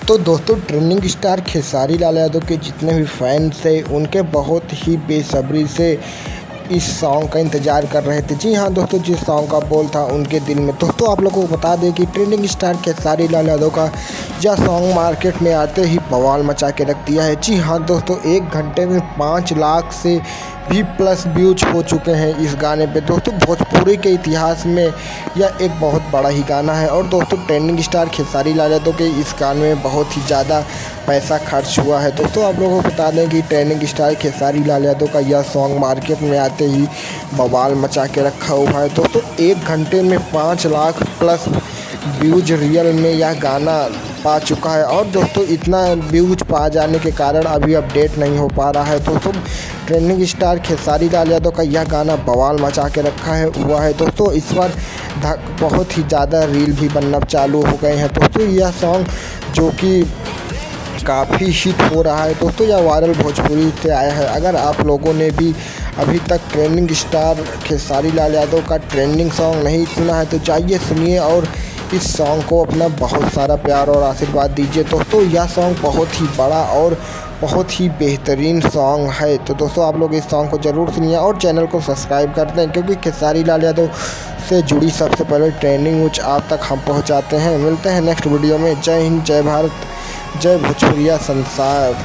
तो दोस्तों trending star Khesari Lal Yadav के जितने भी फैंस थे उनके बहुत ही बेसब्री से इस सॉन्ग का इंतज़ार कर रहे थे। जी हाँ दोस्तों, जिस सॉन्ग का बोल था उनके दिल में। दोस्तों आप लोगों को बता दें कि ट्रेंडिंग स्टार खेसारी लाल यादव का यह सॉन्ग मार्केट में आते ही बवाल मचा के रख दिया है। जी हाँ दोस्तों, 1 घंटे में 5 लाख से भी प्लस व्यूज हो चुके हैं इस गाने पे। दोस्तों भोजपुरी के इतिहास में यह एक बहुत बड़ा ही गाना है और दोस्तों ट्रेंडिंग स्टार खेसारी लाल यादव के इस गाने में बहुत ही ज़्यादा पैसा खर्च हुआ है। दोस्तों आप लोगों को बता दें कि ट्रेंडिंग स्टार खेसारी लाल यादव का यह सॉन्ग मार्केट में आते ही बवाल मचा के रखा हुआ है। दोस्तों 1 घंटे में 5 लाख प्लस व्यूज रियल में यह गाना पा चुका है और दोस्तों इतना व्यूज पा जाने के कारण अभी अपडेट नहीं हो पा रहा है। दोस्तों ट्रेंडिंग स्टार खेसारी लाल यादव का यह गाना बवाल मचा के रखा है हुआ है। दोस्तों इस पर बहुत ही ज़्यादा रील भी बनना चालू हो गए हैं। दोस्तों यह सॉन्ग जो कि काफ़ी हिट हो रहा है। दोस्तों यह वायरल भोजपुरी से आया है। अगर आप लोगों ने भी अभी तक ट्रेंडिंग स्टार खेसारी लाल यादव का ट्रेंडिंग सॉन्ग नहीं सुना है तो जाइए सुनिए और इस सॉन्ग को अपना बहुत सारा प्यार और आशीर्वाद दीजिए। दोस्तों यह सॉन्ग बहुत ही बड़ा और बहुत ही बेहतरीन सॉन्ग है। तो दोस्तों आप लोग इस सॉन्ग को ज़रूर सुनिए और चैनल को सब्सक्राइब कर दें क्योंकि खेसारी लाल यादव से जुड़ी सबसे पहले ट्रेंडिंग न्यूज आप तक हम पहुंचाते हैं। मिलते हैं नेक्स्ट वीडियो में। जय हिंद, जय भारत, जय भोजपुरिया संसार।